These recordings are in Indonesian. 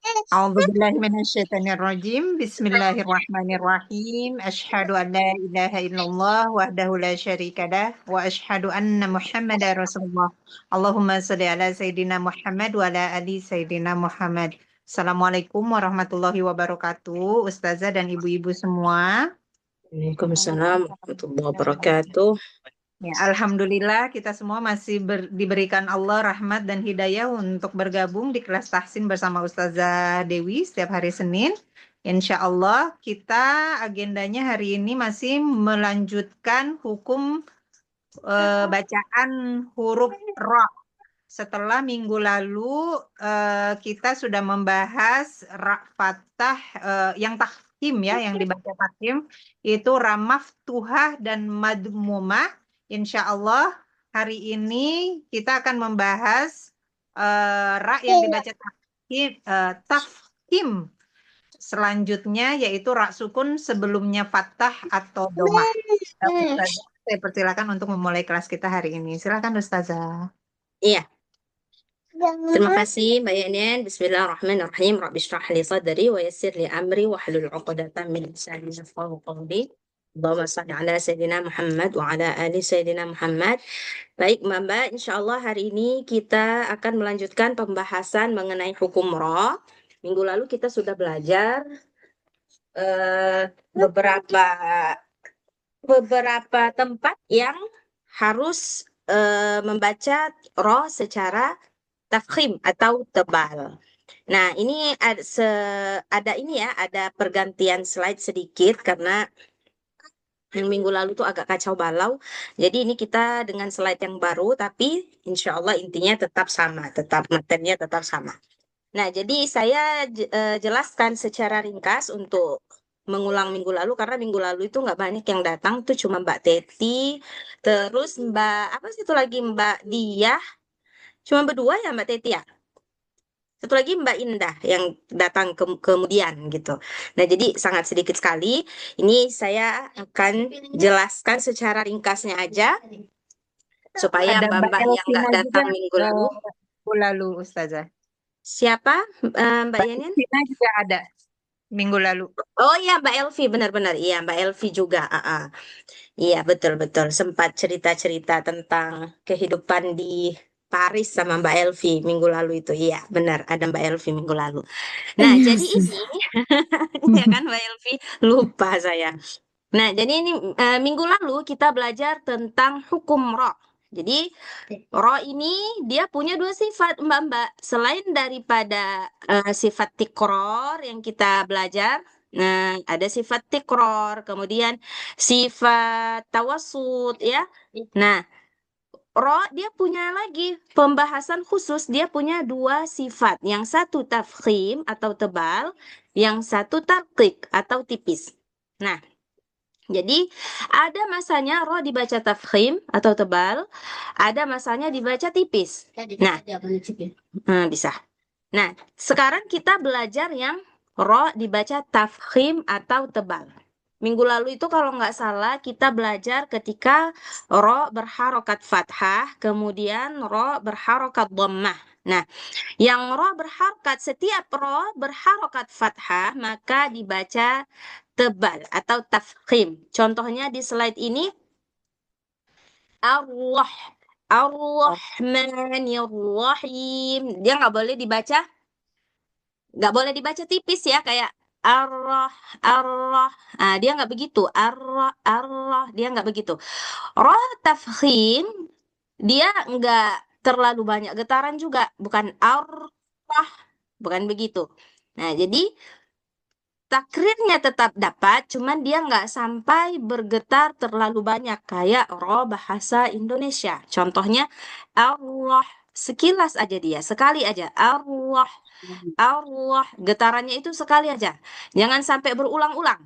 A'udzubillahiminasyaitonirrajim. Bismillahirrahmanirrahim. Asyhadu an la ilaha illallah wahdahu la syarikalah wa asyhadu anna Muhammadar Rasulullah. Allahumma shalli ala Sayyidina Muhammad wa ala ali Sayyidina Muhammad. Assalamualaikum warahmatullahi wabarakatuh. Ustazah dan ibu-ibu semua. Waalaikumsalam warahmatullahi wabarakatuh. Ya, Alhamdulillah kita semua masih diberikan Allah rahmat dan hidayah untuk bergabung di kelas tahsin bersama Ustazah Dewi setiap hari Senin. Insya Allah kita agendanya hari ini masih melanjutkan hukum bacaan huruf Ra. Setelah minggu lalu kita sudah membahas Ra Fathah yang takhim ya, yang dibaca takhim itu Ra Maftuhah dan Madmumah. Insya Allah hari ini kita akan membahas Ra yang dibaca tafkhim selanjutnya yaitu Ra sukun sebelumnya fathah atau domah. Ustazah, saya persilakan untuk memulai kelas kita hari ini. Silakan Ustazah. Iya, terima kasih Mbak Yanin. Bismillahirrahmanirrahim. Rabbi shrah li sadri wa yassir li amri wa hlul 'uqdatam min lisani yafqahu qawli. Allahumma shalli ala Sayyidina Muhammad wa ala ali Sayyidina Muhammad. Baik Mbak, insya Allah hari ini kita akan melanjutkan pembahasan mengenai hukum Ra. Minggu lalu kita sudah belajar beberapa tempat yang harus membaca Ra secara tafkhim atau tebal. Nah, ini ada pergantian slide sedikit karena yang minggu lalu tuh agak kacau balau. Jadi ini kita dengan slide yang baru, tapi insya Allah intinya tetap sama, materinya tetap sama. Nah, jadi saya jelaskan secara ringkas untuk mengulang minggu lalu, karena minggu lalu itu nggak banyak yang datang, tuh cuma Mbak Teti, terus apa sih itu lagi Mbak Diah, cuma berdua ya Mbak Teti ya? Satu lagi Mbak Indah yang datang kemudian gitu. Nah, jadi sangat sedikit sekali. Ini saya akan jelaskan secara ringkasnya aja supaya Ada Mbak Mbak-mbak yang Elvina nggak juga datang minggu lalu. minggu lalu Ustazah. Siapa Mbak Mbak Yanin? Elvina juga ada minggu lalu. Oh iya Mbak Elvi, benar-benar. Iya Mbak Elvi juga. Iya betul-betul. Sempat cerita-cerita tentang kehidupan di Paris sama Mbak Elvi minggu lalu itu. Iya benar, ada Mbak Elvi minggu lalu. Nah, Iya jadi sih. ini ya kan Mbak Elvi, lupa saya. Nah, jadi ini minggu lalu kita belajar tentang hukum Ra. Jadi Ra ini dia punya dua sifat Mbak-mbak. Selain daripada sifat tikror yang kita belajar, nah ada sifat tikror, kemudian sifat tawasud ya. Nah, Ra dia punya lagi pembahasan khusus, dia punya dua sifat. Yang satu tafkhim atau tebal, yang satu tarqiq atau tipis. Nah, jadi ada masanya Ra dibaca tafkhim atau tebal, ada masanya dibaca tipis. Nah, bisa. Nah, sekarang kita belajar yang Ra dibaca tafkhim atau tebal. Minggu lalu itu kalau nggak salah kita belajar ketika Ra berharokat fathah, kemudian Ra berharokat dhammah. Nah, yang Ra berharokat, setiap Ra berharokat fathah, maka dibaca tebal atau tafkhim. Contohnya di slide ini, Allah, Ar-Rahmanir-Rahim. Dia nggak boleh dibaca tipis ya, kayak arrah, arrah. Nah, dia nggak begitu. Arrah, arrah. Dia nggak begitu. Roh tafkhim, dia nggak terlalu banyak getaran juga. Bukan arrah, bukan begitu. Nah, jadi takrirnya tetap dapat, cuman dia nggak sampai bergetar terlalu banyak kayak roh bahasa Indonesia. Contohnya Allah, sekilas aja dia, sekali aja. Allah, Allah, getarannya itu sekali aja. Jangan sampai berulang-ulang.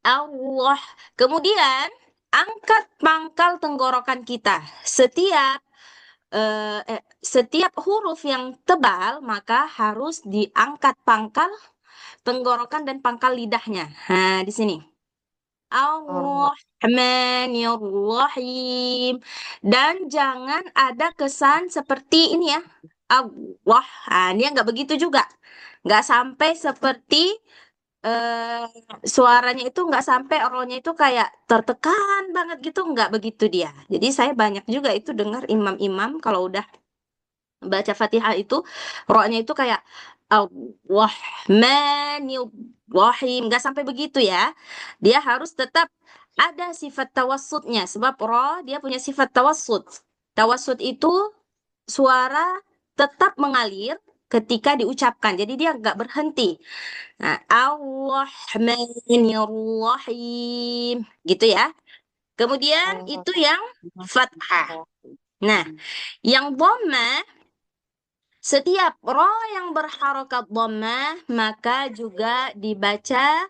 Allah. Kemudian angkat pangkal tenggorokan kita. Setiap huruf yang tebal maka harus diangkat pangkal tenggorokan dan pangkal lidahnya. Nah, di sini. Ar-Rahmanir-Rahim. Dan jangan ada kesan seperti ini ya. Allah. Dia nggak begitu juga. Nggak sampai seperti eh, suaranya itu nggak sampai rohnya itu kayak tertekan banget gitu. Nggak begitu dia. Jadi saya banyak juga itu dengar imam-imam kalau udah baca Fatihah itu rohnya itu kayak Ar-Rahmanir-Rahim. Nggak sampai begitu ya. Dia harus tetap ada sifat tawassutnya. Sebab roh dia punya sifat tawassut. Tawassut itu suara tetap mengalir ketika diucapkan. Jadi dia nggak berhenti. Nah, Ar-Rahmanir-Rahim. Gitu ya. Kemudian itu yang fathah. Nah, yang dhammah, setiap roh yang berharokat dhammah maka juga dibaca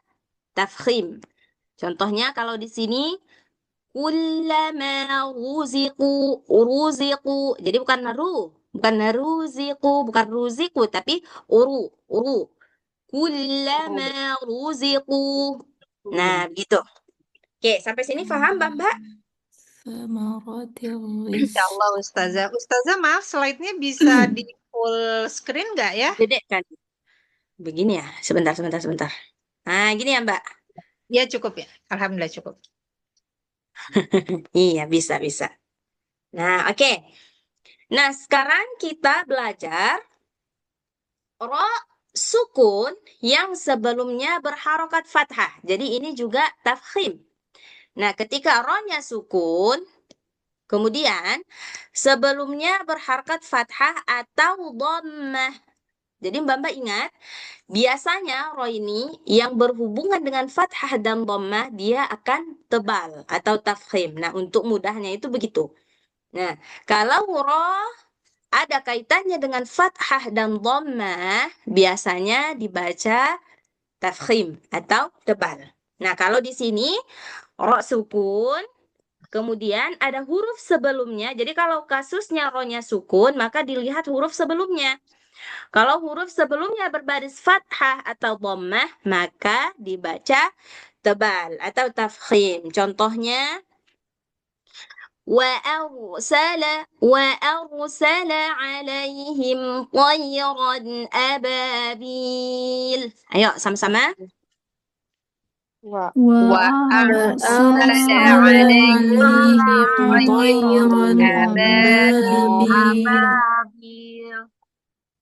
tafkhim. Contohnya kalau di sini kullama ruziqu. Jadi bukan ruziqu, bukan ruziku tapi uru. Kullama ruziqu. Nah, gitu. Oke, sampai sini paham, Mbak? ثمرات Insya الرزق Allah Ustazah. Ustazah maaf slide-nya bisa di full screen nggak ya? Gede kan? Begini ya. Sebentar. Nah, gini ya, Mbak. Ya cukup ya. Alhamdulillah cukup. Iya, bisa. Nah, oke. Nah, sekarang kita belajar ro sukun yang sebelumnya berharokat fathah. Jadi ini juga tafkhim. Nah, ketika rohnya sukun, kemudian sebelumnya berharokat fathah atau dhammah. Jadi Mbak ingat, biasanya roh ini yang berhubungan dengan fathah dan dhammah dia akan tebal atau tafkhim. Nah, untuk mudahnya itu begitu. Nah, kalau roh ada kaitannya dengan fathah dan dhammah, biasanya dibaca tafkhim atau tebal. Nah, kalau di sini ro sukun, kemudian ada huruf sebelumnya. Jadi kalau kasusnya rohnya sukun, maka dilihat huruf sebelumnya. Kalau huruf sebelumnya berbaris fathah atau dhammah, maka dibaca tebal atau tafkhim. Contohnya وأرسل وأرسل عليهم طيرا أبابيل. Ayo sama-sama. وأرسل عليهم عليهم طيرا أبابيل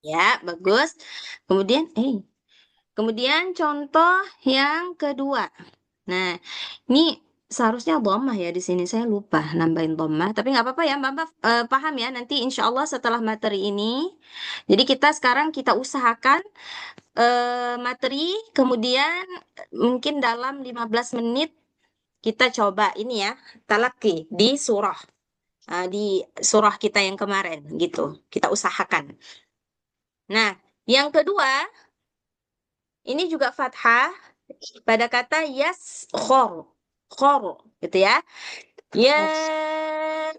Ya, bagus. Kemudian contoh yang kedua. Nah, ini seharusnya dhammah ya di sini. Saya lupa nambahin dhammah. Tapi nggak apa-apa ya, Mbak. Paham ya. Nanti insya Allah setelah materi ini. Jadi kita usahakan materi. Kemudian mungkin dalam 15 menit kita coba ini ya. Talaki di surah. Di surah kita yang kemarin gitu. Kita usahakan. Nah, yang kedua, ini juga fathah pada kata khor gitu ya. Ya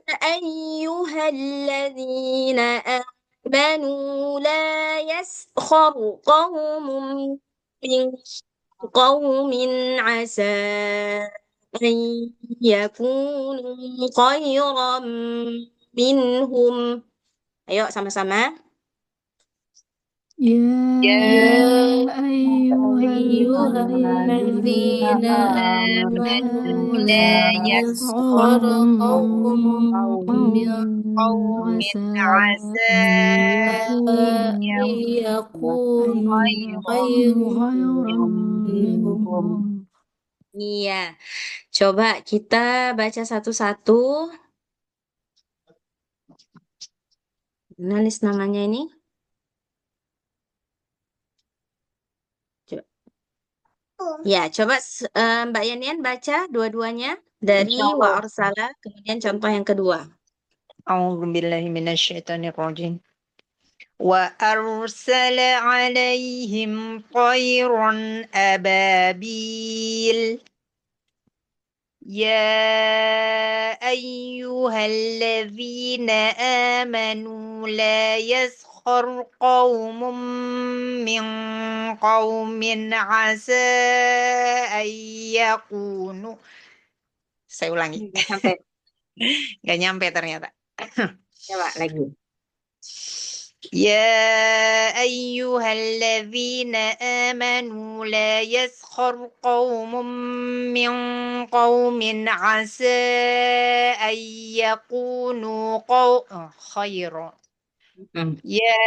ayyuhalladzina amanu la yaskhar qaumun min qaumin asa an yakunu khairan minhum. Ayo sama-sama. يا أيها أيها الذين آمنوا لا يسخر قوم من قوم عسى عسى أن يكونوا خيرا منهم. Iya, coba kita baca satu-satu. Nulis namanya ini. Ya, coba Mbak Yanian baca dua-duanya dari Insya wa Allah. arsala, kemudian contoh yang kedua. A'udzubillahi minasyaitonirrajim. وأرسل عليهم طيرا أبابيل يا أيها الذين آمنوا لا يسخر قوم من قوم عسى أن يكونوا. Saya ulangi, Nggak sampai. nggak nyampe ternyata. Coba lagi. يا أيها الذين آمنوا لا يسخر قوم من قوم عسى أن يكونوا خيرا يا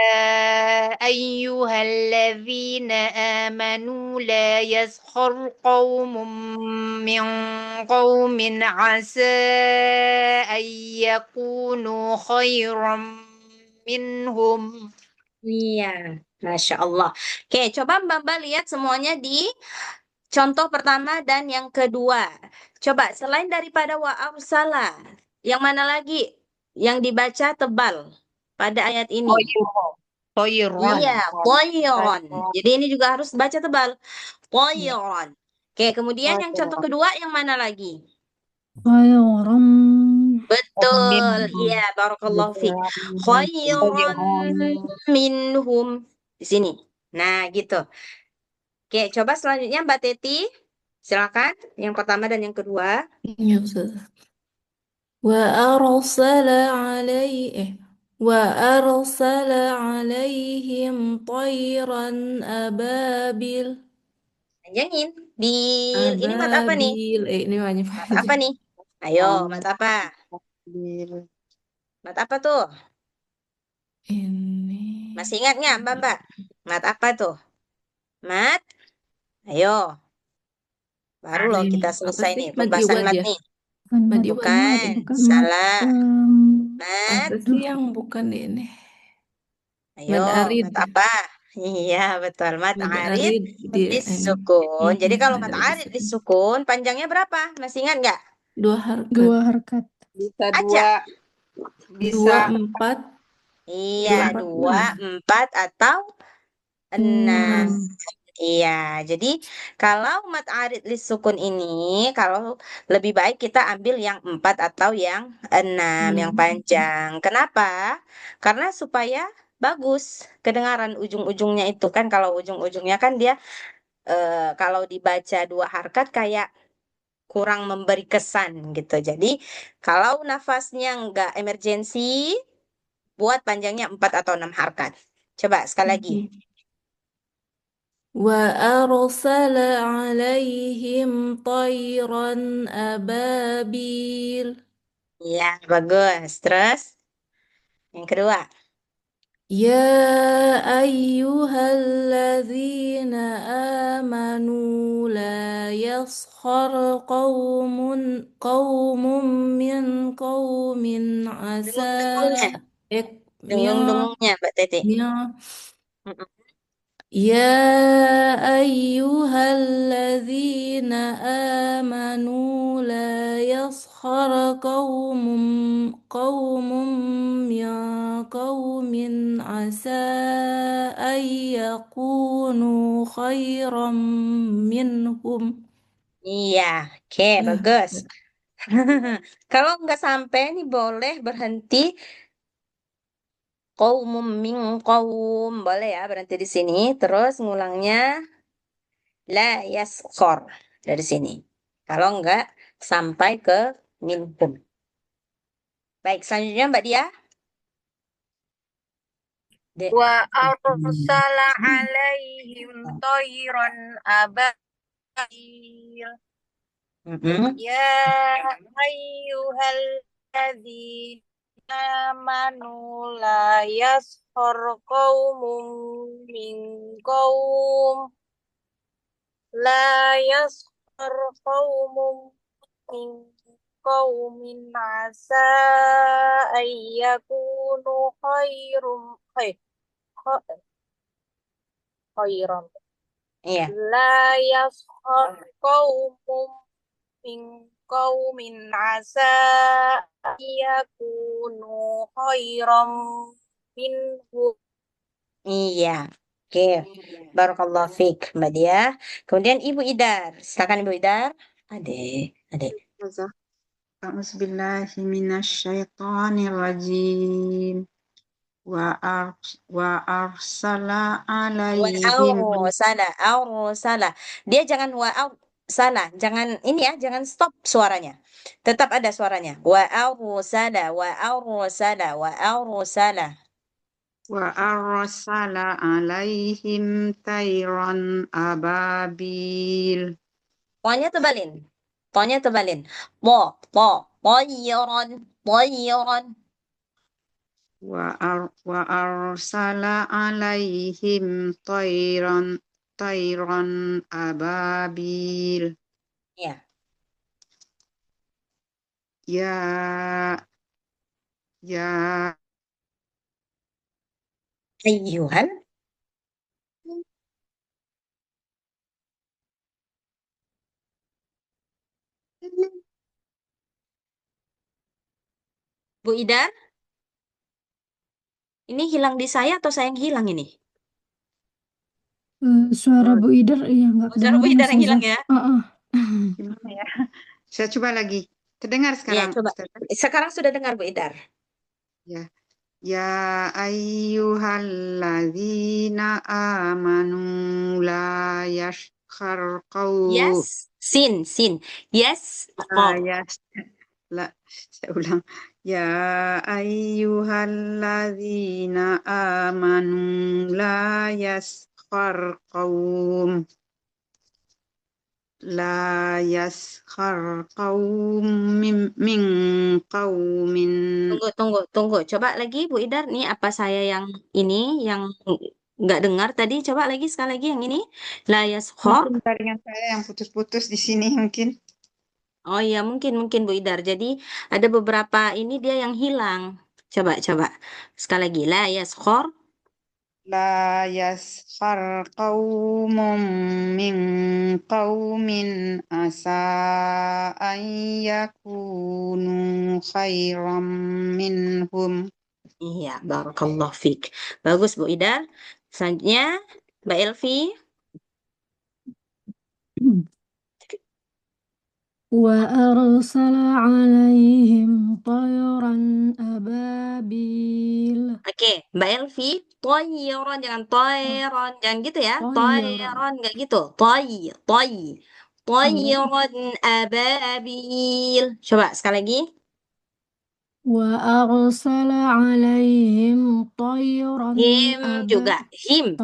أيها الذين آمنوا لا يسخر قوم من قوم عسى أن يكونوا خيرا منهم. Iya, Masya Allah. Oke, coba Mbak lihat semuanya di contoh pertama dan yang kedua. Coba selain daripada wa arsala, yang mana lagi yang dibaca tebal pada ayat ini? Khairan. Iya, toyon. Jadi ini juga harus baca tebal. Toyon. Oke, kemudian yang contoh kedua yang mana lagi? خيرا Betul, Minhum. iya, barakallahu fiik. Khairan minhum di sini. Nah, gitu. Oke, coba selanjutnya Mbak Teti. Silakan yang pertama dan yang kedua. يا أستاذ وأرسل وأرسل عليهم طيرا أبابيل Panjangin. Bil. Ini mat apa nih? ini banyak Mat apa nih? Ayo, mat apa? Mat apa tuh? ini Masih ingat nggak Mbak? Mat apa tuh? Mat? Ayo. Baru loh ini kita apa selesai sih nih mad pembahasan iwad mat ya? nih. Mad iwad Bukan. bukan Salah. Mat. apa sih yang bukan ini? Ayo, Mad arid. mat apa? Iya, betul. Mat Mad arid arid di ini. disukun. Jadi kalau Mad mat arid arid disukun. disukun, panjangnya berapa? Masih ingat nggak? Dua harkat. Bisa Aja. bisa 24, Iya, 24, dua, empat, atau enam. 6. Iya, jadi kalau mat arid lisukun ini, kalau lebih baik kita ambil yang empat atau yang enam, yang 6. panjang. Kenapa? Karena supaya bagus kedengaran ujung-ujungnya itu kan. Kalau ujung-ujungnya kan dia kalau dibaca dua harkat kayak kurang memberi kesan gitu. Jadi kalau nafasnya nggak emergensi, buat panjangnya 4 atau 6 harkat. Coba sekali lagi. وأرسل عليهم طيرا أبابيل Iya, bagus. Terus yang kedua. يا أيها الذين آمنوا لا يسخر قوم من قوم عسى Dengung-dengungnya. إك- ميا Dengung-dengungnya, Mbak Teti. ميا Mm-mm. يا أيها الذين آمنوا لا يسخر قوم من قوم عسى أن يكونوا خيرا منهم Iya, oke, bagus. Kalau nggak sampai nih boleh berhenti qaumum min qaum. Boleh ya berhenti di sini. Terus ngulangnya la yaskhor dari sini. Kalau nggak sampai ke minhum. Baik, selanjutnya Mbak Dia. وأرسل عليهم طيرا أبابيل Mm-mm. يا أيها الذين آمنوا لا يسخر قوم من قوم لا يسخر قوم من قوم عسى أن يكونوا خيرا Iya. لا يسخر قوم من قوم عسى أن يكونوا خيرا منهم. Iya. Oke. Barakallahu fiik, Mbak Dia. Kemudian Ibu Idar. Silakan Ibu Idar. Adik. A'udzubillahiminasyaitonirrajim. Wa arsala Wa alaihim. aurusala. Dia jangan wa salah, jangan ini ya, jangan stop suaranya. Tetap ada suaranya. Wa aurusala. وأرسل عليهم طيرا أبابيل. Tonya tebalin. Tonya tebalin. Toyiron. Toyiron. وأرسل عليهم طيرا أبابيل. Ya. Ya ya Ayyuhan. Bu Idar, ini hilang di saya atau saya yang hilang ini? Suara Bu Idar iya nggak Oh, suara Bu kedengaran Idar yang hilang Ustazah. ya? gimana ya? Saya coba lagi. Terdengar Ya, sekarang, coba. Ustazah? Sekarang sudah dengar Bu Idar. Ya. Ya ayyuhalladzina amanu la yaskhar Yes, sin. Yes, la yas la saya ulang. Ya ayyuhalladzina amanu la yaskhar qaum la yaskhar qaum min qaumin. Tunggu. Coba lagi Bu Idar, nih apa saya yang ini yang nggak dengar tadi? Coba lagi sekali lagi yang ini. La yaskhor. Mungkin jaringan saya yang putus-putus di sini mungkin. Oh iya, mungkin Bu Idar. Jadi ada beberapa ini dia yang hilang. Coba. Sekali lagi. La yaskhor. La yaskhar qaumun min qaumin asa an yakunu khairam minhum. Iya, barakallah fiq. Bagus Bu Idar. Selanjutnya Mbak Elvi. وأرسل عليهم طيرا أبابيل. Oke, Mbak Elvi, toyiron jangan toiron, jangan gitu ya. طيرا. Toiron nggak gitu. Toyiron ababil. Coba sekali lagi. وأرسل عليهم طيرا Him juga. Him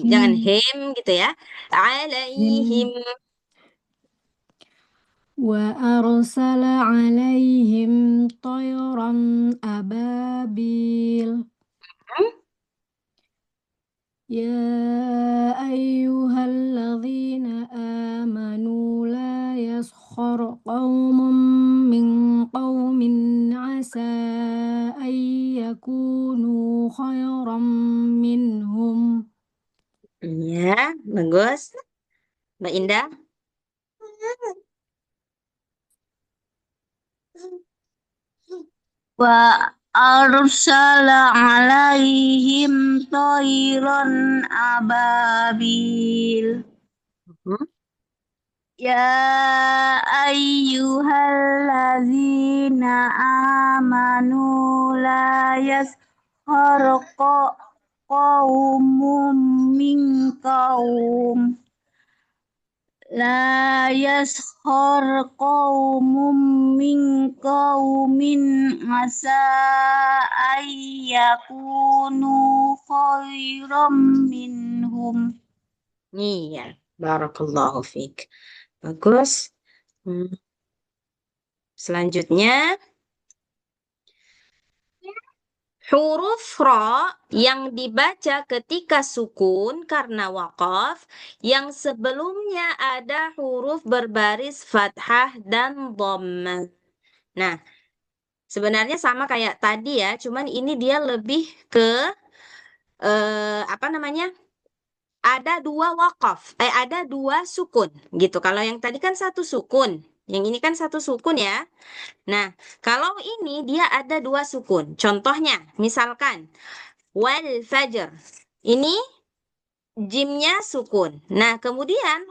jangan طي- hem gitu ya. Alaihim. وأرسل عليهم طيرا أبابيل. يا أيها الذين آمنوا لا يسخر قوم من قوم عسى أن يكونوا خيرا منهم. Ya, bagus. Mbak Indah. وأرسل عليهم طيرا أبابيل. يا أيها الذين آمنوا لا يسخر قوم من قوم لا يسخر قوم من قوم عسى أن يكونوا خيرا منهم. Iya, barakallahu fiik. Bagus. Selanjutnya, huruf ro yang dibaca ketika sukun karena waqaf, yang sebelumnya ada huruf berbaris fathah dan dhammah. Nah, sebenarnya sama kayak tadi ya, cuman ini dia lebih ke apa namanya? Ada dua waqaf, ada dua sukun gitu. Kalau yang tadi kan satu sukun, yang ini kan satu sukun ya. Nah, kalau ini dia ada dua sukun. Contohnya, misalkan wal fajr. Ini jimnya sukun. Nah, kemudian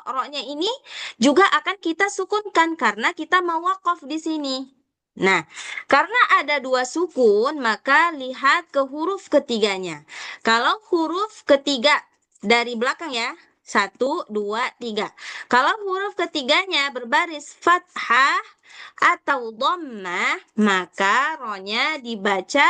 ro-nya ini juga akan kita sukunkan karena kita mau waqaf di sini. Nah, karena ada dua sukun, maka lihat ke huruf ketiganya. Kalau huruf ketiga dari belakang ya, 1, 2, 3. Kalau huruf ketiganya berbaris fathah atau dhammah, maka ro-nya dibaca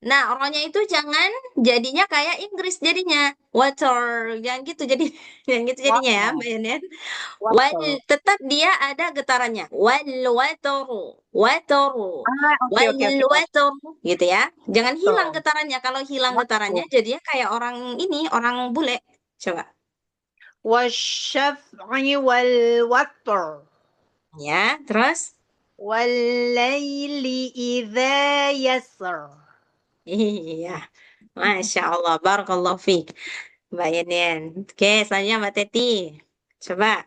Nah, rohnya itu jangan jadinya kayak Inggris jadinya. Water. Jangan gitu jadi jangan gitu jadinya ya, Mbak Yunian. Wal Water. tetap dia ada getarannya. Wal wataru. Wataru. Oke, Wal oke, oke. wataru gitu ya. Jangan hilang Water. getarannya. Kalau hilang getarannya Water. jadinya kayak orang ini, orang bule. Coba. Wasyaf'i wal watar. Ya, terus Walaili idza yasr. iya. Masya Allah. Barakallahu fiik. Mbak Yunian. Oke, selanjutnya Mbak Teti. Coba.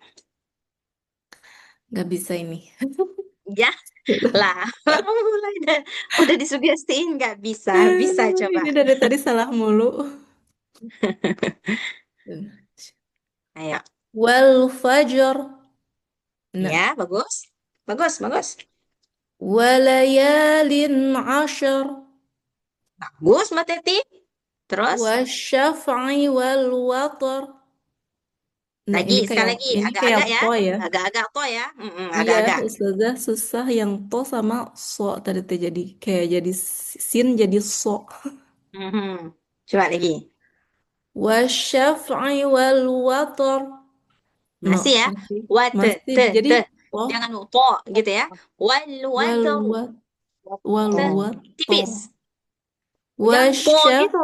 Nggak bisa ini. Ya lah, mulai udah disugestiin nggak bisa, bisa coba. Ini dari tadi salah mulu. Ayo, Wal fajr. Nah, ya bagus, bagus, bagus, walayalin ashar. bagus Mbak Teti. Terus Wasyaf'i wal watar. Nah, lagi, sekali lagi, ini kayak agak-agak ya, to ya. agak-agak toh ya, Iya, agak-agak. Ustazah susah yang to sama so tadi teh jadi kayak jadi sin jadi so. Mhm. Coba lagi, Wasyaf'i wal watar. No, masih ya, masih wat masih te jadi te, oh jangan to gitu ya, wal wal watar wat wal te watar. tipis, jangan to Wasyaf gitu.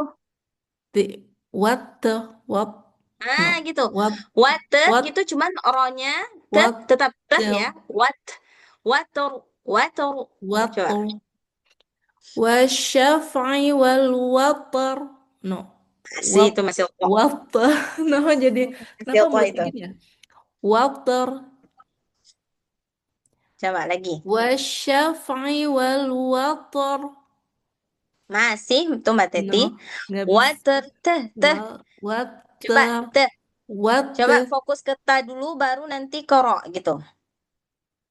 di what the what no Ah, gitu. what Water what gitu cuman rohnya what tetap teh the ya. Water, water. Coba. watar. Wasyaf'i wal watar. No. Masih Wat itu masih to. water. No, jadi Masih kenapa to mulutnya itu. gini ya? Water. Coba lagi. Wasyaf'i wal watar. Masih itu Mbak Teti. No, nggak bisa. Water teh. Coba Water. teh. Coba Water. fokus ke ta dulu baru nanti ke ro gitu.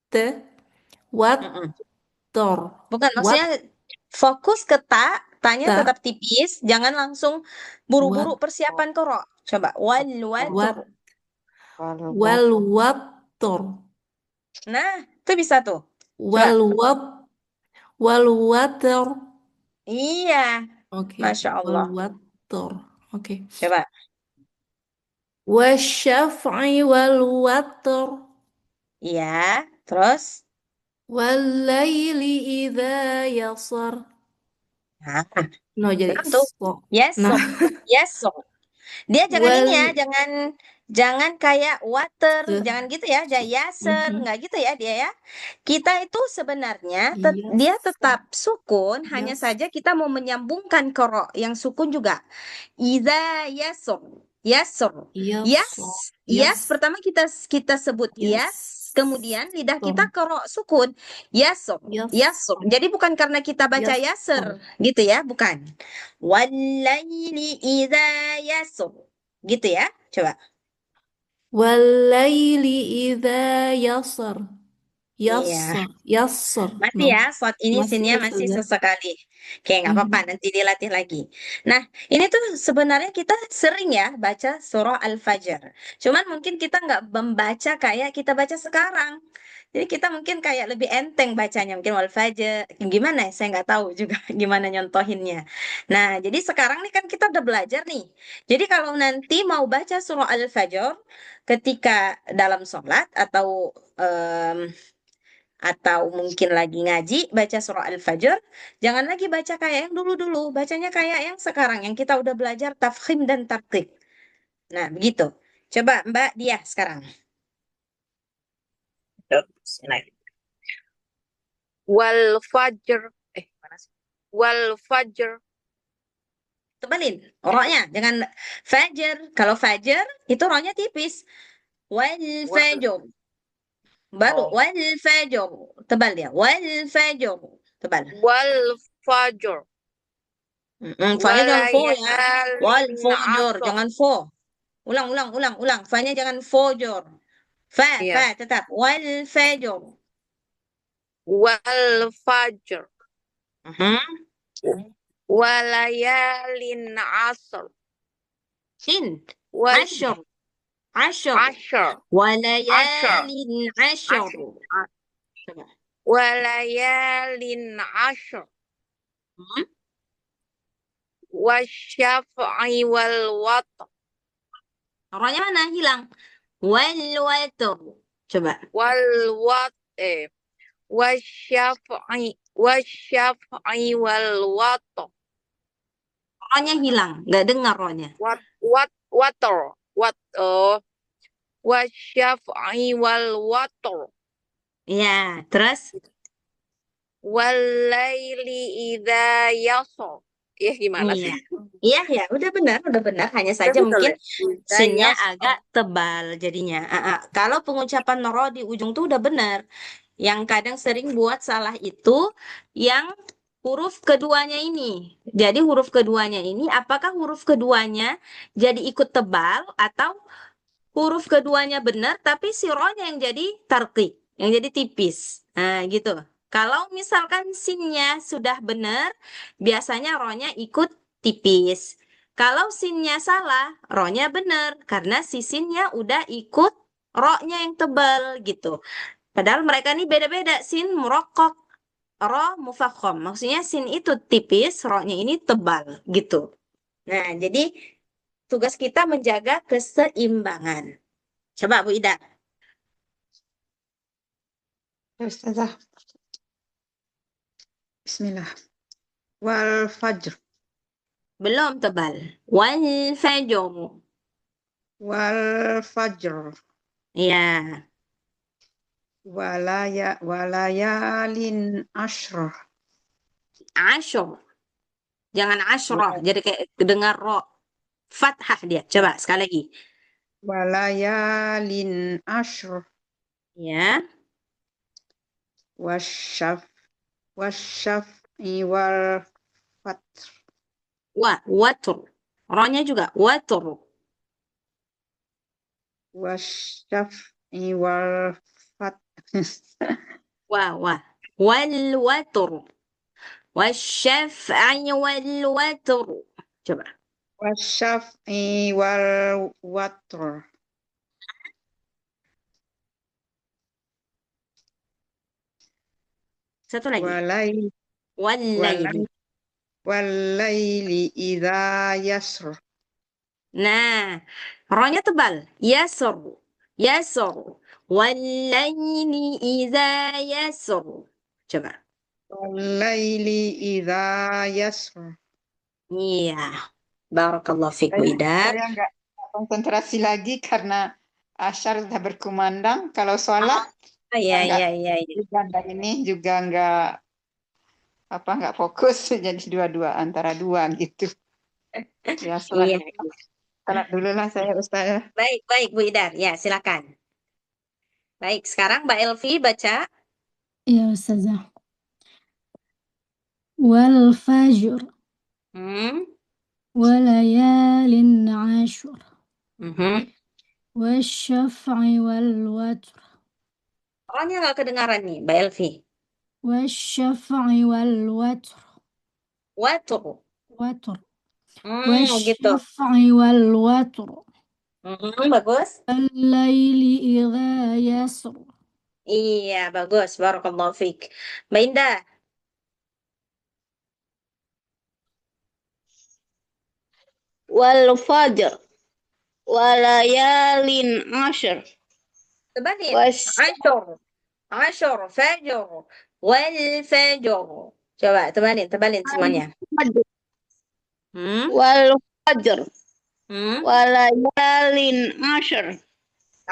Te. Mm-mm. Water. Bukan maksudnya fokus ke ta, tanya Water. tetap tipis, jangan langsung buru-buru Wat. persiapan ke ro. Coba water. Wal water. Nah, itu bisa tuh. Wal Coba. water. Iya, Oke. Masya Wal Allah. water. Oke. Coba. Wasyaf'i wal water. Iya, terus. Wal laili idza yasar. Nah, No, jadi belum tuh. so. Yes, Nah, yes, Dia jangan ini ya, wal jangan kayak water, se. jangan gitu ya, yaser, nggak gitu ya dia ya. Kita itu sebenarnya dia Yes. tetap sukun, hanya Yes. saja kita mau menyambungkan ke ro yang sukun juga. Iza yasur, yasur, Yes. yes, yes. Yes. Pertama kita sebut yes. Yes. Kemudian lidah So. kita ke ro sukun, yasur, Yes. yasur. Jadi bukan karena kita baca Yes. yaser, gitu ya, bukan. Walaili idza yasur. Gitu ya. Coba. Wal laili idza yasar. Iya. Yasar. Masih No. ya, shot ini Masih sinnya masih Ustazah. sesekali. Oke, nggak apa-apa, nanti dilatih lagi. Nah, ini tuh sebenarnya kita sering ya baca surah Al-Fajr. Cuman mungkin kita nggak membaca kayak kita baca sekarang. Jadi kita mungkin kayak lebih enteng bacanya, mungkin Al-Fajr. Gimana ya? Saya nggak tahu juga gimana nyontohinnya. Nah, jadi sekarang nih kan kita udah belajar nih. Jadi kalau nanti mau baca surah Al-Fajr ketika dalam sholat atau mungkin lagi ngaji baca surah Al-Fajr, jangan lagi baca kayak yang dulu-dulu, bacanya kayak yang sekarang yang kita udah belajar tafkhim dan tarqiq. Nah, begitu. Coba Mbak Dia sekarang. Wal fajr. Mana sih? Wal fajr. Tebalin rohnya, jangan fajr. Kalau fajr itu rohnya tipis. Wal fajr. Baru wal fajr. Tebal ya. Wal fajr. Tebal. Wal fajr. Fa-nya jangan fo ya. Wal Walayalin fajr, asr. jangan fo. Ulang. Fa-nya jangan fajr. Fa Iya. tetap. Wal fajr. Wal fajr. Mhm. Walayalin asr. Shin. Wal Ashr. Ashr. ashr. Walayalin ashr. Coba. Walayalin ashr. Hmm? wasyaf'i wal watr. Rohnya mana? Hilang. Wal watr. Coba. Wal wat wasyaf'i wal watr. Rohnya hilang. Nggak dengar rohnya. Watr. Wasyaf'i wal watr. Ya, terus? Walaili idza yasr. Ya gimana sih? Iya. Iya, udah benar. Hanya saja Betul mungkin ya? Idza sinnya yasr. agak tebal jadinya. Kalau pengucapan ro di ujung tuh udah benar. Yang kadang sering buat salah itu yang huruf keduanya ini. Jadi huruf keduanya ini, apakah huruf keduanya jadi ikut tebal atau huruf keduanya benar tapi si ro-nya yang jadi tarqiq, yang jadi tipis. Nah, gitu. Kalau misalkan sinnya sudah benar, biasanya ro-nya ikut tipis. Kalau sinnya salah, ro-nya benar karena si sinnya udah ikut ro-nya yang tebal gitu. Padahal mereka ini beda-beda. Sin murokok, ro mufakhom. Maksudnya sin itu tipis, ro-nya ini tebal gitu. Nah, jadi tugas kita menjaga keseimbangan. Coba Bu Ida. Ustazah. Bismillah. Wal fajr. Belum tebal. Wal fajr. Wal fajr. Ya. Walayalin ashr. Asyur. Jangan asyroh. Jadi kayak dengar ro. Fathah dia. Coba sekali lagi. Walayalin ashr. Ya. Wasyaf'i wal fatr. Watur. Ro-nya juga. Watur. Wasyaf'i wal fatr. Wal watur. Wasyaf'i wal watur. Coba. Wasyaf'i wal watr. Satu lagi. Walaili idza yasr. Nah, ro-nya tebal. Yasr. Walaili idza yasr. Coba. Walaili idza yasr. Iya. Barakallahu fiik Bu Ida. Saya nggak konsentrasi lagi karena asyar sudah berkumandang. Kalau sholat Iya. ini juga nggak fokus jadi dua-dua antara dua gitu. Ya sholat dulu lah saya Ustazah. Baik Bu Ida. Ya, silakan. Baik, sekarang Mbak Elvi baca. Ya Ustazah. Wal fajr. Walayalin ashur. Wasyaf'i wal watr. Ro-nya nggak kedengaran nih, Mbak Elvi. Wasyaf'i wal watr. Watur. Gitu. Wasyaf'i wal watr. Bagus. Al-laili idza yasr. Iya, bagus. Barakallahu fiik. Mbak Indah. Wal fajr. Walayalin ashr. Tebalin. Asyur. Fajr. Wal fajr. Coba, tebalin semuanya. Wal fajr. Walayalin ashr.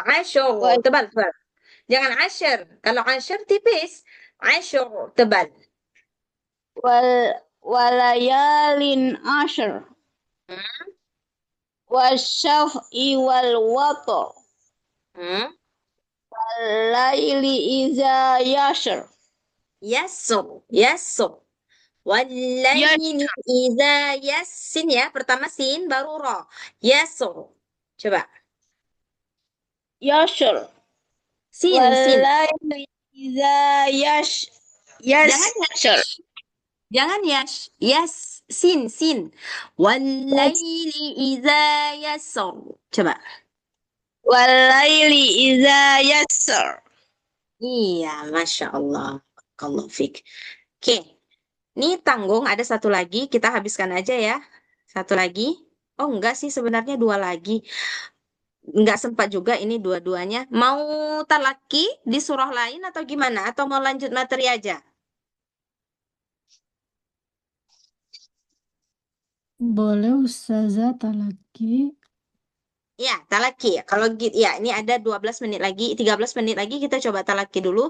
Asyur. Tebal. Jangan asyur. Kalau asyur tipis. Asyur. Tebal. Walayalin ashr. Wasyaf'i wal watr. Walaili idza yashr. Yasr. Walaili idza sin ya. Pertama sin baru ro. Yasr. Coba. Yashr. Sin. Walaili idza yashr. Jangan sin. Walaili idza yasr. Coba. Walaili idza yasr. Iya, Masya Allah. Barakallahu fiik. Oke. Ini tanggung ada satu lagi. Kita habiskan aja ya. Satu lagi. Oh, enggak sih, sebenarnya dua lagi. Enggak sempat juga ini dua-duanya. Mau talaki di surah lain atau gimana? Atau mau lanjut materi aja? Boleh Ustazah talaki. Ya, talaki ya. Kalau gitu, ya ini ada 12 menit lagi, 13 menit lagi kita coba talaki dulu.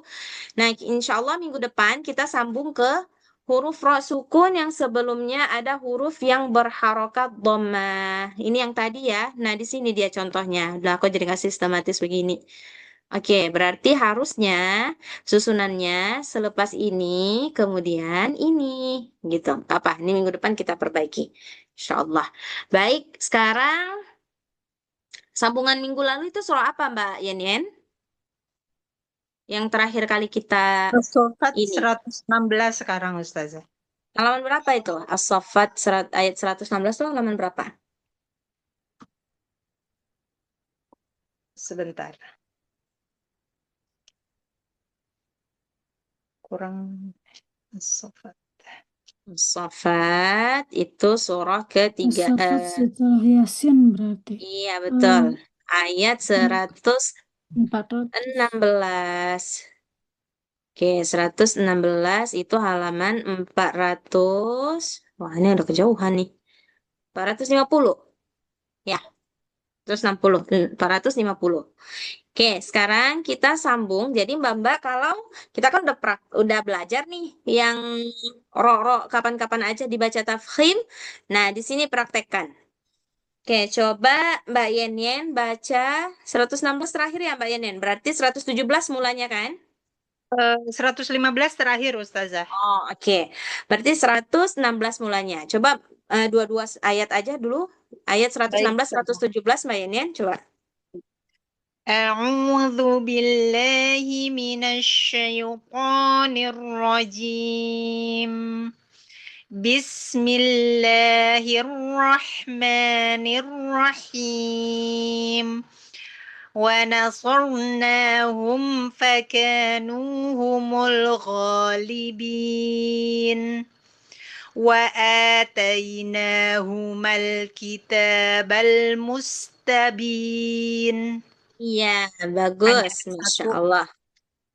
Nah, insya Allah minggu depan kita sambung ke huruf ro sukun yang sebelumnya ada huruf yang berharokat dhammah. Ini yang tadi ya. Nah, di sini dia contohnya. Udah aku jadi kasih sistematis begini. Oke, berarti harusnya susunannya selepas ini, kemudian ini, gitu. Apa? Ini minggu depan kita perbaiki. Insya Allah. Baik, sekarang sambungan minggu lalu itu surah apa, Mbak Yen? Yang terakhir kali kita As-Saffat ini. 116 sekarang Ustazah. Halaman berapa itu? As-Saffat ayat 116 itu halaman berapa? Sebentar. Kurang As-Saffat. As-Saffat itu surah ketiga. As-Saffat setelah Yasin berarti. Iya, betul. Ayat 400. 116. Oke, 116 itu halaman 400. Wah, ini udah kejauhan nih. 450. Ya, 160. 450. Oke, sekarang kita sambung. Jadi Mbak-mbak, kalau kita kan udah belajar nih yang ro kapan-kapan aja dibaca tafkhim. Nah, di sini praktekkan. Oke, coba Mbak Yen baca 116 terakhir ya Mbak Yen. Berarti 117 mulanya kan? 115 terakhir Ustazah. Oh, oke. Berarti 116 mulanya. Coba dua-dua ayat aja dulu. Ayat 116, 117 Mbak Yen. Coba. أعوذ بالله من الشيطان الرجيم بسم الله الرحمن الرحيم ونصرناهم فكانوا هم الغالبين وآتيناهما الكتاب المستبين. Iya, bagus. Masya Allah.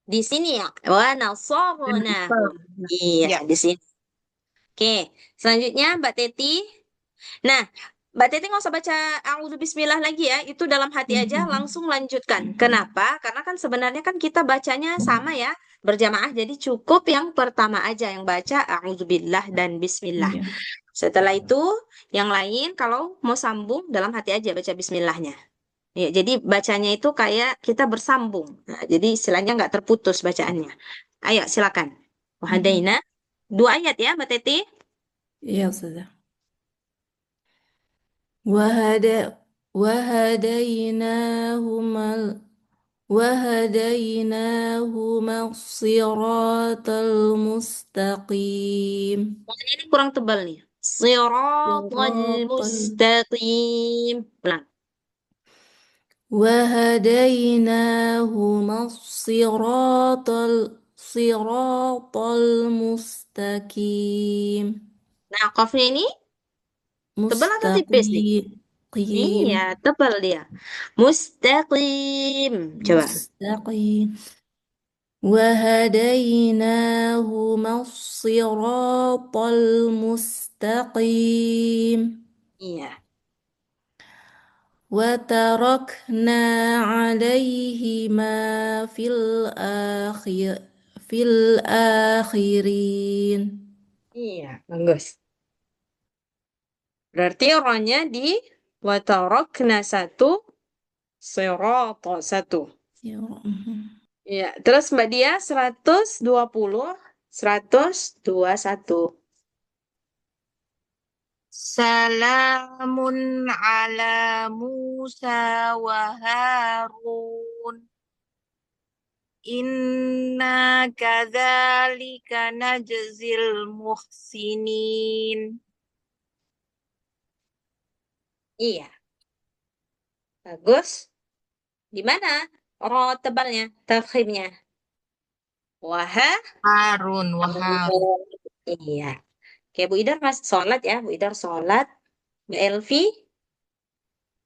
Di sini ya. Wa nasarnahum. Iya, Ya. di sini. Oke, selanjutnya Mbak Teti. Nah, Mbak Teti nggak usah baca A'udzu Bismillah lagi ya. Itu dalam hati aja langsung lanjutkan. Kenapa? Karena kan sebenarnya kan kita bacanya sama ya, berjamaah. Jadi cukup yang pertama aja yang baca A'udzubillah dan Bismillah. Iya. Setelah itu, yang lain kalau mau sambung dalam hati aja baca Bismillahnya. Ya, jadi bacanya itu kayak kita bersambung. Nah, jadi istilahnya nggak terputus bacaannya. Ayo, silakan. Wahadaina. 2 ayat ya, Mbak Teti. Iya, Ustazah. Wahada wahadainahumal wahadainahuma siratal mustaqim. Ini kurang tebal nih. Siratal Siratal mustaqim. Ulang. وهديناهما الصراط المستقيم Nah, qafnya ini tebal atau tipis nih? مستقيم Iya, tebal dia. Mustaqim. Coba. مستقيم وهديناهما الصراط المستقيم Iya. وتركنا عليهما في الآخرين. Iya, bagus. Berarti rohnya di watarokna 1, sirata 1. Iya, terus Mbak Dia 120, 121. Salamun ala Musa wa Harun. Inna kadzalika najzil muhsinin. Iya, bagus. Di mana roh tebalnya, tafkhimnya? Waha. Harun wa Harun. Iya. Oke, Bu Idar masih sholat ya, Bu Idar sholat. Mbak Elvi,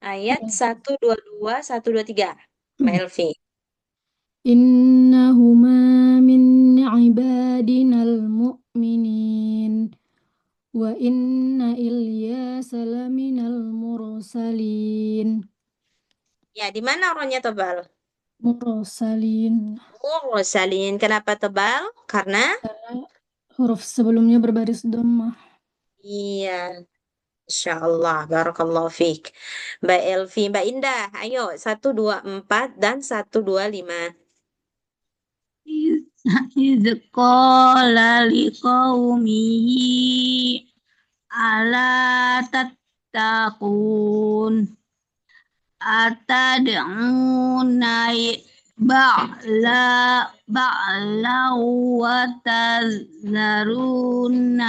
ayat 122, 123. Mbak Elvi. Innahuma min ibadinal mu'minin wa inna Ilyasa laminal mursalin. Ya, di mana rohnya tebal? Mursalin. Mursalin. Kenapa tebal? Karena Karena huruf sebelumnya berbaris dhammah. iya. Insya Allah, barakallahu fiik. Mbak Elvi, Mbak Indah, ayo 124 dan 125. إذ قال لقومه ألا تتقون أتدعون بعلا وتذرون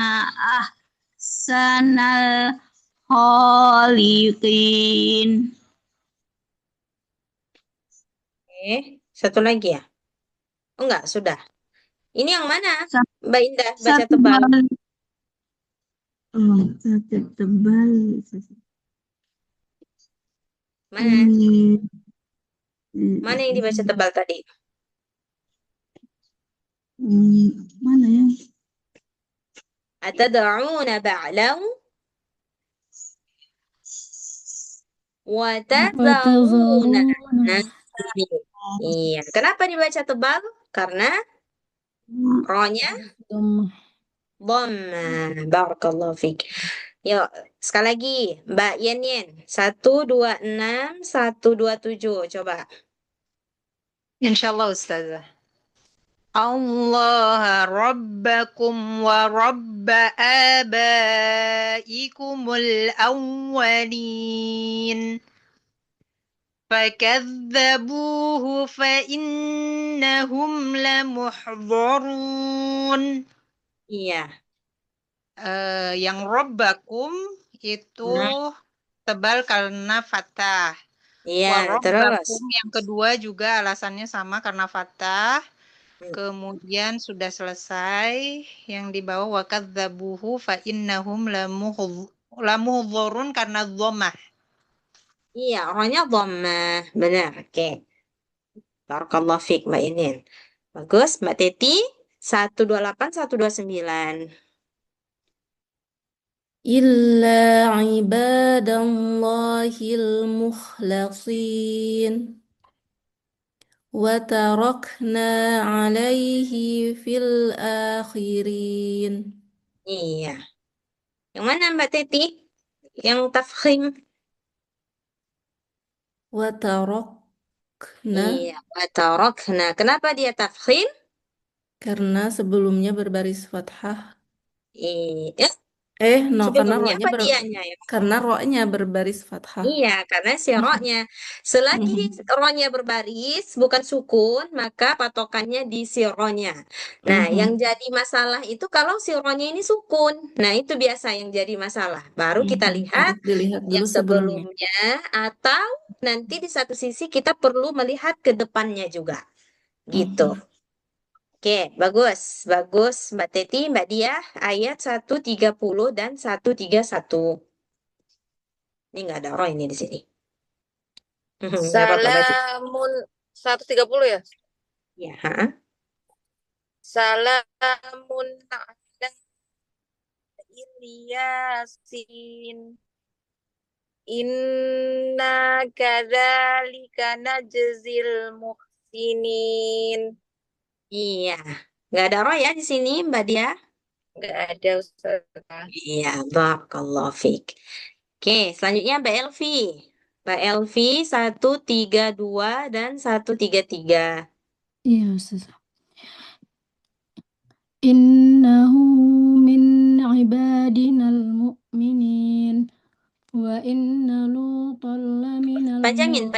أحسن الخالقين. Satu lagi ya? Oh enggak, sudah. Ini yang mana? Sa- Mbak Indah, baca Satu tebal. satu tebal. Mana? Mana yang dibaca tebal tadi? Mana ya? Atad'una ba'lan wa tadharuna. Nah, iya. Kenapa dibaca tebal? Karena rohnya Dhammah. dhamma. Barakallahu fiik. Yuk, sekali lagi. Mbak Yen Yen. 126, 127. Coba. Insyaallah Ustazah. Allah Rabbakum wa Rabba abaikumul awwalin. فكذبوه فإنهم لمحضرون. Iya. Yang Rabbakum itu tebal karena fathah. Iya, terus. Warabbakum yang kedua juga alasannya sama karena fathah. Kemudian sudah selesai yang di bawah wakadzabuhu fa innahum lamuhdharun karena dhammah. Iya, rohnya dhamma. Benar, oke. Barakallahu fiik, Mbak Inin. Bagus, Mbak Teti. 128, 129. إلا عباد الله المخلصين وتركنا عليه في الآخرين. Iya. Yang mana Mbak Teti? Yang tafkhim. وتركنا Iya, watarokna. Kenapa dia tafkhim? karena sebelumnya berbaris fathah. Iya. Karena Sebelumnya rohnya apa dianya ya? karena rohnya berbaris fathah. Iya, karena si rohnya. Selagi rohnya berbaris, bukan sukun, maka patokannya di si rohnya. Nah, yang jadi masalah itu kalau si rohnya ini sukun. Nah, itu biasa yang jadi masalah. Baru kita lihat Harus dilihat dulu yang sebelumnya. sebelumnya, atau nanti di satu sisi kita perlu melihat ke depannya juga. Gitu. Oke, bagus. Bagus, Mbak Teti, Mbak Diah, ayat 130 dan 131. Ini nggak ada roh ini di sini. Nggak apa-apa, Mbak Teti. Salamun 130 ya? Ya, ha? Salamun ala Ilyasin. Inna kadzalika najzil muhsinin. Iya. Nggak ada roh ya di sini, Mbak Diah? Nggak ada Ustazah. Iya, barakallahu fiik. Oke, selanjutnya Mbak Elvi. Mbak Elvi 132 dan 133. Iya, Ustazah. Innahu min ibadinal mu'minin wa inna lutan laminal Panjangin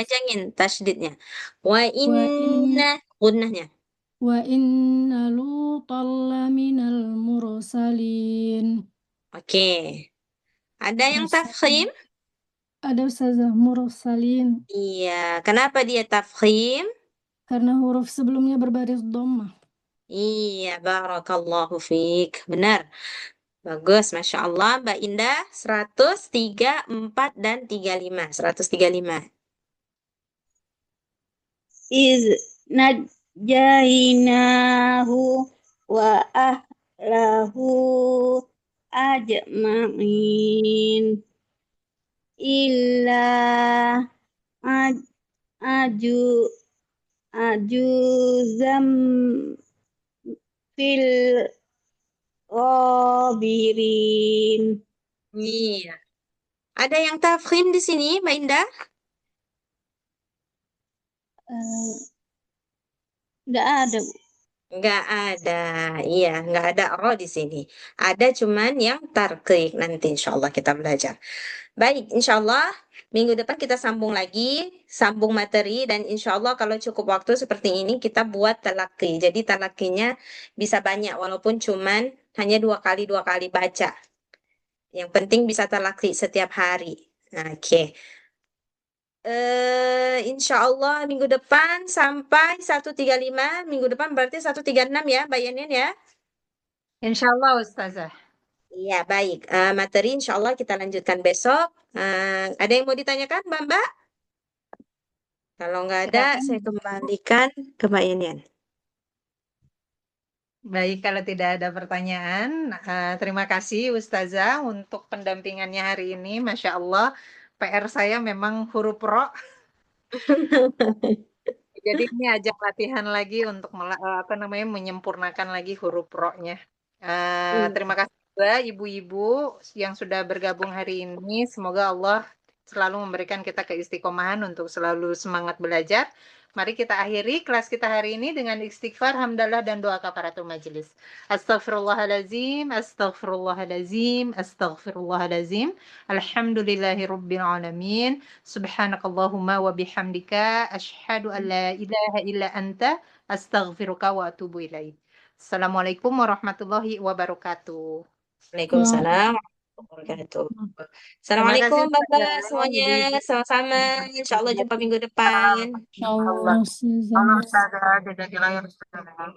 tasydidnya. Wa inna gunnahnya. wa inna lutan laminal mursalin. Oke. Ada yang tafkhim? Ada Ustazah, mursalin. Iya. Kenapa dia tafkhim? Karena huruf sebelumnya berbaris dhammah. Iya, barakallahu fiik. Benar. Bagus, Masya Allah. Mbak Indah, 134 dan 35. 135. Iz najainahu wa ahlahu ajma'in illa aj- aju ajuzam fil ghabirin. Iya. Ada yang tafkhim di sini, Mbak Indah? Eh, Nggak ada, Bu. Nggak ada. Iya, nggak ada ro di sini. Ada cuman yang tarqiq. Nanti insya Allah kita belajar. Baik, insya Allah minggu depan kita sambung lagi, sambung materi, dan insya Allah kalau cukup waktu seperti ini kita buat talaki. Jadi talakinya bisa banyak, walaupun cuman hanya dua kali baca. Yang penting bisa talaki setiap hari. Oke. Insya Allah minggu depan sampai 135. Minggu depan berarti 136 ya, Mbak Yanin ya. Insya Allah Ustazah. Iya, baik. Materi insya Allah kita lanjutkan besok. Ada yang mau ditanyakan, Mbak? Kalau nggak ada, Silakan. saya kembalikan ke Mbak Yanin. Baik, kalau tidak ada pertanyaan, terima kasih Ustazah untuk pendampingannya hari ini. Masya Allah, PR saya memang huruf ro. Jadi ini ajak latihan lagi untuk menyempurnakan lagi huruf ro-nya. Terima kasih juga ibu-ibu yang sudah bergabung hari ini. Semoga Allah selalu memberikan kita keistiqomahan untuk selalu semangat belajar. Mari kita akhiri kelas kita hari ini dengan istighfar, hamdalah, dan doa kafaratul majelis. Astaghfirullahalazim, astaghfirullahalazim, astaghfirullahalazim. Alhamdulillahirabbil alamin. Subhanakallahumma wa bihamdika asyhadu an la ilaha illa anta astaghfiruka wa atubu ilaik. Assalamualaikum warahmatullahi wabarakatuh. Waalaikumsalam warahmatullahi wabarakatuh. Terima Assalamualaikum, kasih Bapak, Ustazah, semuanya. ibu-ibu. Sama-sama. Insya Allah jumpa minggu depan. Insya Allah Allah. Ustazah. Allah Ustazah, jazakallahu khairan.